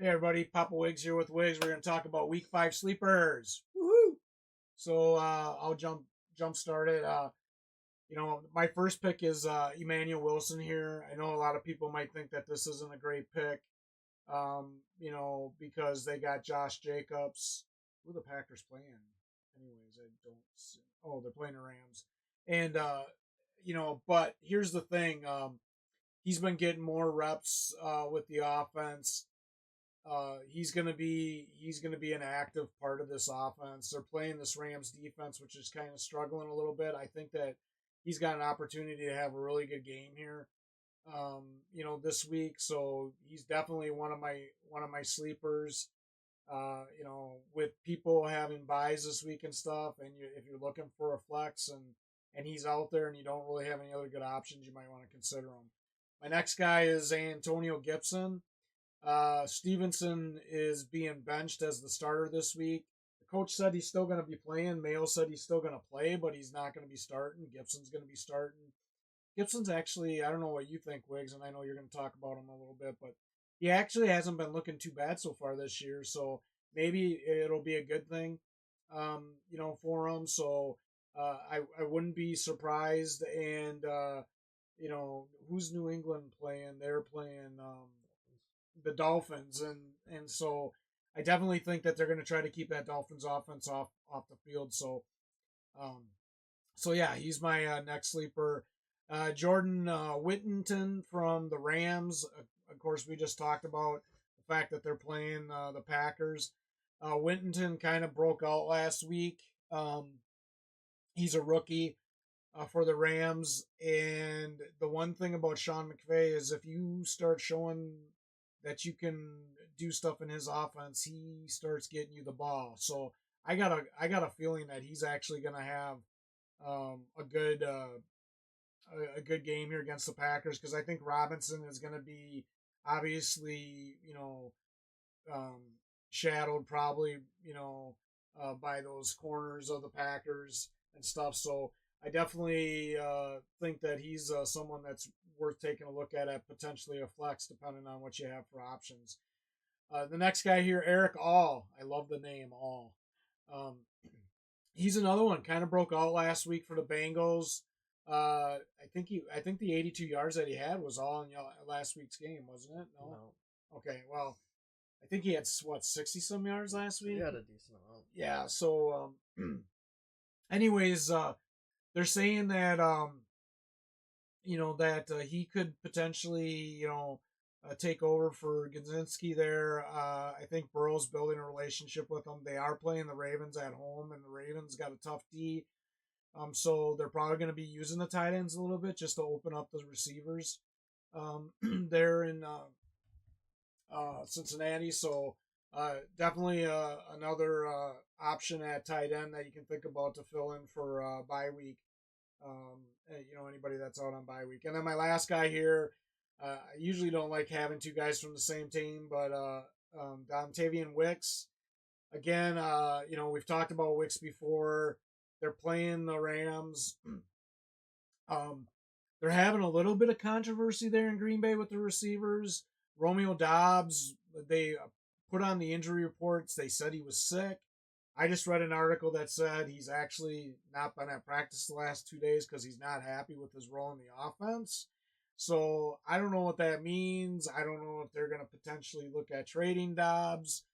Hey everybody, Papa Wiggs here with Wiggs. We're going to talk about Week 5 sleepers. Woohoo! So I'll jump start it. My first pick is Emmanuel Wilson here. I know a lot of people might think that this isn't a great pick, because they got Josh Jacobs. Who are the Packers playing? Anyways, I don't see. Oh, they're playing the Rams. And, but here's the thing. He's been getting more reps with the offense. He's gonna be an active part of this offense. They're playing this Rams defense, which is kind of struggling a little bit. I think that he's got an opportunity to have a really good game here, this week. So he's definitely one of my sleepers. With people having buys this week and stuff, and if you're looking for a flex and he's out there and you don't really have any other good options, you might want to consider him. My next guy is Antonio Gibson. Stevenson is being benched as the starter this week. The coach said he's still going to be playing. Mayo said he's still going to play, but he's not going to be starting. Gibson's going to be starting. Gibson's actually, I don't know what you think, Wiggs, and I know you're going to talk about him a little bit, but he actually hasn't been looking too bad so far this year. So maybe it'll be a good thing, for him. So I wouldn't be surprised. And who's New England playing? They're playing the Dolphins, and so I definitely think that they're going to try to keep that Dolphins offense off the field. Um, so yeah, he's my next sleeper. Jordan Whittington from the Rams. Of course, we just talked about the fact that they're playing the Packers. Whittington kind of broke out last week. He's a rookie for the Rams, and the one thing about Sean McVay is if you start showing that you can do stuff in his offense, he starts getting you the ball. So I got a feeling that he's actually going to have a good game here against the Packers, because I think Robinson is going to be obviously um, shadowed probably by those corners of the Packers and stuff. So I definitely think that he's someone that's worth taking a look at potentially a flex, depending on what you have for options. The next guy here, Eric All. I love the name All. Um, he's another one. Kind of broke out last week for the Bengals. I think the 82 yards that he had was all in last week's game, wasn't it? No. Okay. Well, I think he had 60 some yards last week. He had a decent amount. Yeah. So, anyways, they're saying that he could potentially take over for Gadzinski there. I think Burrow's building a relationship with them. They are playing the Ravens at home, and the Ravens got a tough D. So they're probably going to be using the tight ends a little bit just to open up the receivers there in Cincinnati. So definitely another option at tight end that you can think about to fill in for bye week. Anybody that's out on bye week. And then my last guy here, I usually don't like having two guys from the same team, but Dontavian Wicks. Again, we've talked about Wicks before. They're playing the Rams. They're having a little bit of controversy there in Green Bay with the receivers. Romeo Dobbs, they put on the injury reports. They said he was sick. I just read an article that said he's actually not been at practice the last 2 days because he's not happy with his role in the offense. So I don't know what that means. I don't know if they're going to potentially look at trading Dobbs.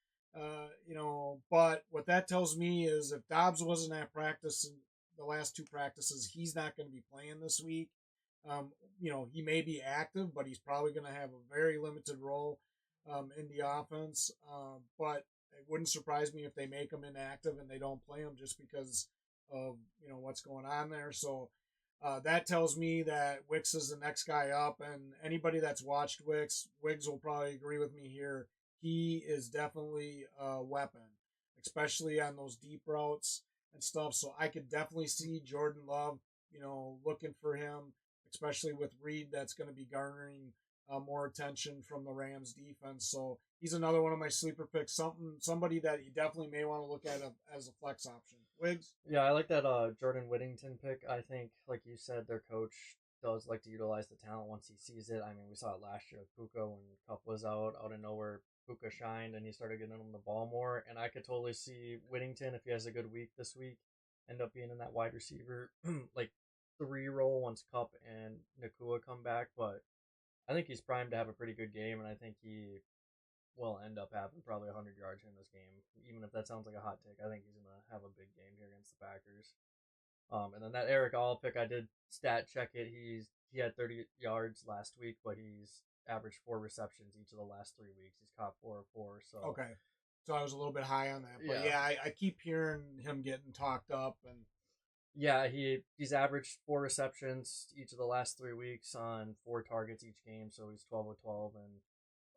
But what that tells me is if Dobbs wasn't at practice in the last two practices, he's not going to be playing this week. He may be active, but he's probably going to have a very limited role in the offense. But it wouldn't surprise me if they make him inactive and they don't play him just because of what's going on there. So that tells me that Wicks is the next guy up, and anybody that's watched Wicks will probably agree with me here. He is definitely a weapon, especially on those deep routes and stuff. So I could definitely see Jordan Love, looking for him, especially with Reed, that's going to be garnering more attention from the Rams defense. So he's another one of my sleeper picks. Somebody that you definitely may want to look at as a flex option. Wiggs? Yeah, I like that Jordan Whittington pick. I think, like you said, their coach does like to utilize the talent once he sees it. I mean, we saw it last year with Puka when Cup was out of nowhere. Puka shined and he started getting him the ball more. And I could totally see Whittington, if he has a good week this week, end up being in that wide receiver like 3 role once Cup and Nakua come back. But I think he's primed to have a pretty good game, and I think he will end up having probably 100 yards in this game. Even if that sounds like a hot take, I think he's going to have a big game here against the Packers. And then that Eric All pick, I did stat check it. He had 30 yards last week, but he's averaged 4 receptions each of the last 3 weeks. He's caught 4 of 4. So Okay. So I was a little bit high on that, but yeah, yeah, I keep hearing him getting talked up, and yeah, he's averaged 4 receptions each of the last 3 weeks on 4 targets each game. So he's 12 of 12 and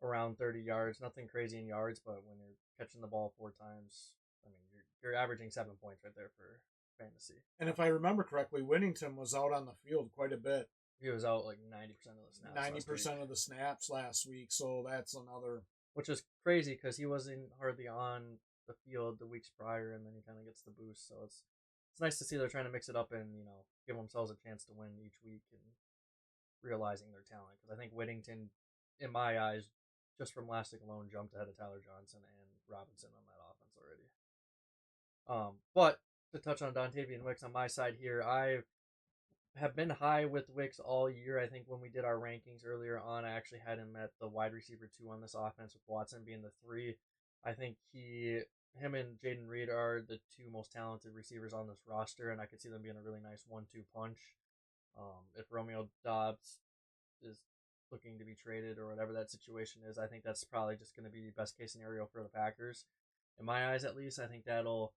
around 30 yards. Nothing crazy in yards, but when you're catching the ball 4 times, I mean you're averaging 7 points right there for fantasy. if I remember correctly, Whittington was out on the field quite a bit, He was out like 90% of the snaps ninety last week, percent of the snaps last week. So that's another. which is crazy because he wasn't hardly on the field the weeks prior, and then he kind of gets the boost. So it's nice to see they're trying to mix it up and give themselves a chance to win each week and realizing their talent. Because I think Whittington, in my eyes, just from last week alone, jumped ahead of Tyler Johnson and Robinson on that offense already. But to touch on Dontavian Wicks on my side here, I have been high with Wicks all year. I think when we did our rankings earlier on, I actually had him at the wide receiver 2 on this offense, with Watson being the 3. I think him and Jaden Reed are the 2 most talented receivers on this roster, and I could see them being a really nice 1-2 punch. If Romeo Dobbs is looking to be traded or whatever that situation is, I think that's probably just going to be best case scenario for the Packers. In my eyes, at least, I think that'll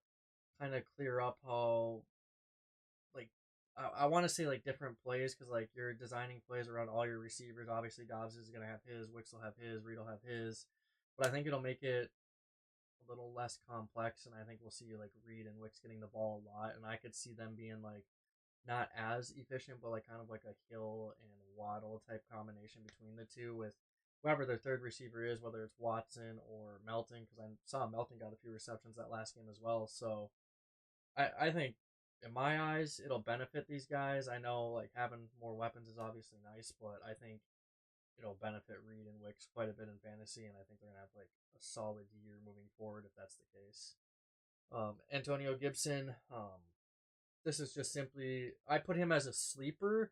kind of clear up how, like, I want to say like different plays, because like you're designing plays around all your receivers. Obviously, Dobbs is gonna have his, Wicks will have his, Reed will have his, but I think it'll make it a little less complex, and I think we'll see like Reed and Wicks getting the ball a lot, and I could see them being like not as efficient, but like kind of like a Hill and Waddle type combination between the two, with whoever their third receiver is, whether it's Watson or Melton, because I saw Melton got a few receptions that last game as well. So I think in my eyes it'll benefit these guys. I know like having more weapons is obviously nice, but I think it'll benefit Reed and Wicks quite a bit in fantasy, and I think they're gonna have like a solid year moving forward if that's the case. Antonio Gibson, this is just simply I put him as a sleeper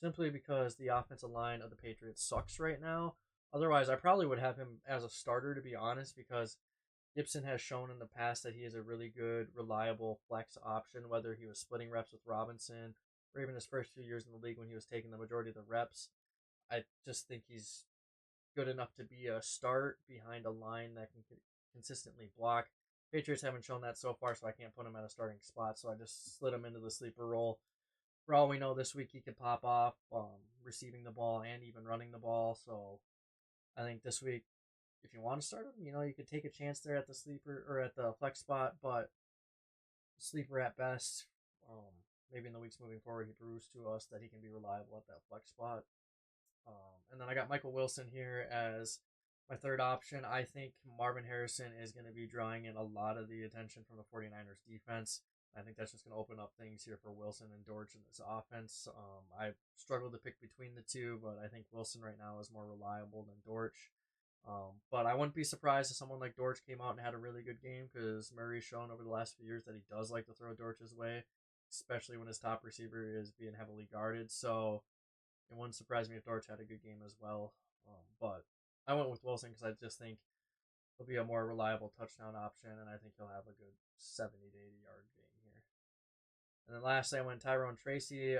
simply because the offensive line of the Patriots sucks right now. Otherwise, I probably would have him as a starter, to be honest, because Gibson has shown in the past that he is a really good, reliable flex option, whether he was splitting reps with Robinson or even his first few years in the league when he was taking the majority of the reps. I just think he's good enough to be a start behind a line that can consistently block. Patriots haven't shown that so far, so I can't put him at a starting spot, so I just slid him into the sleeper role. For all we know, this week he could pop off receiving the ball and even running the ball, so I think this week, if you want to start him, you could take a chance there at the sleeper or at the flex spot, but sleeper at best. Maybe in the weeks moving forward, he proves to us that he can be reliable at that flex spot. And then I got Michael Wilson here as my third option. I think Marvin Harrison is going to be drawing in a lot of the attention from the 49ers defense. I think that's just going to open up things here for Wilson and Dortch in this offense. I struggled to pick between the two, but I think Wilson right now is more reliable than Dortch. But I wouldn't be surprised if someone like Dortch came out and had a really good game, because Murray's shown over the last few years that he does like to throw Dortch's way, especially when his top receiver is being heavily guarded. So it wouldn't surprise me if Dortch had a good game as well. But I went with Wilson because I just think he'll be a more reliable touchdown option, and I think he'll have a good 70 to 80 yard game here. And then lastly, I went Tyrone Tracy,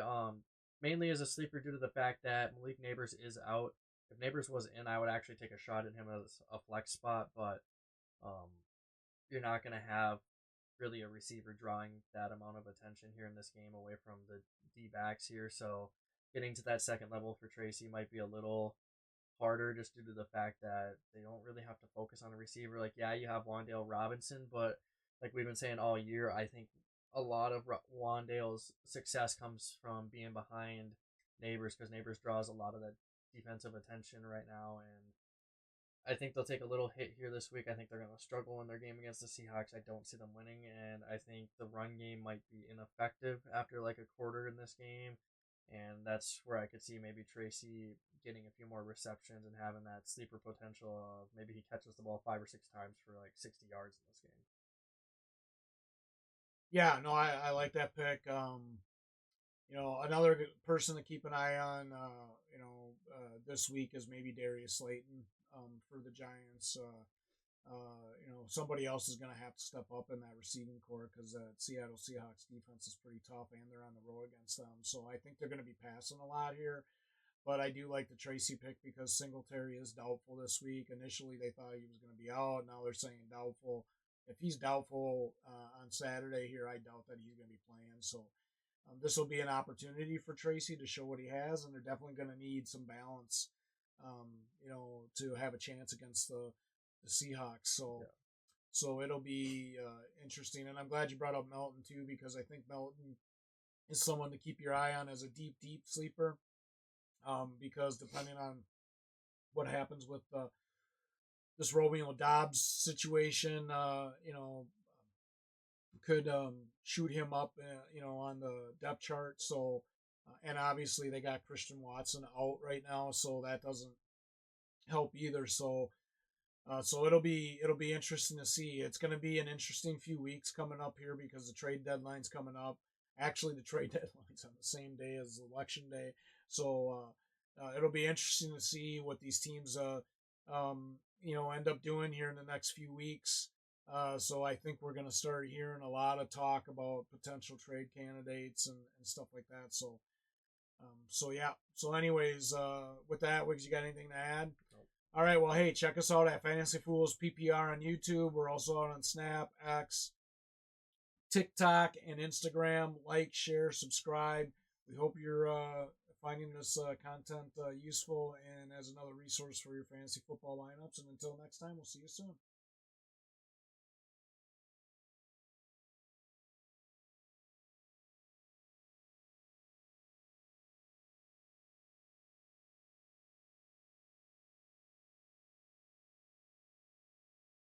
mainly as a sleeper due to the fact that Malik Neighbors is out. If Neighbors was in, I would actually take a shot at him as a flex spot, but um, you're not going to have really a receiver drawing that amount of attention here in this game away from the D backs here. So getting to that second level for Tracy might be a little harder just due to the fact that they don't really have to focus on a receiver. Like, yeah, you have Wandale Robinson, but like we've been saying all year, I think a lot of Wandale's success comes from being behind Neighbors, because Neighbors draws a lot of that defensive attention right now, and I think they'll take a little hit here this week. I think they're going to struggle in their game against the Seahawks. I don't see them winning, and I think the run game might be ineffective after like a quarter in this game. and that's where I could see maybe Tracy getting a few more receptions and having that sleeper potential of maybe he catches the ball 5 or 6 times for like 60 yards in this game. Yeah, no, I like that pick. Another person to keep an eye on, this week is maybe Darius Slayton for the Giants. Somebody else is going to have to step up in that receiving core because the Seattle Seahawks defense is pretty tough and they're on the road against them. So I think they're going to be passing a lot here. But I do like the Tracy pick because Singletary is doubtful this week. Initially, they thought he was going to be out. Now they're saying doubtful. If he's doubtful on Saturday here, I doubt that he's going to be playing. So this will be an opportunity for Tracy to show what he has, and they're definitely going to need some balance, to have a chance against the Seahawks. So, Yeah. so it'll be interesting. And I'm glad you brought up Melton too, because I think Melton is someone to keep your eye on as a deep, deep sleeper. Because depending on what happens with this Romeo Dobbs situation, could shoot him up, on the depth chart. So, and obviously they got Christian Watson out right now, so that doesn't help either. So it'll be interesting to see. It's going to be an interesting few weeks coming up here because the trade deadline's coming up. Actually, the trade deadline's on the same day as election day, so it'll be interesting to see what these teams end up doing here in the next few weeks. So I think we're going to start hearing a lot of talk about potential trade candidates and stuff like that. So yeah. So anyways, with that, Wiggs, you got anything to add? Nope. All right. Well, hey, check us out at Fantasy Fools PPR on YouTube. We're also out on Snap, X, TikTok, and Instagram. Like, share, subscribe. We hope you're finding this content useful and as another resource for your fantasy football lineups. And until next time, we'll see you soon.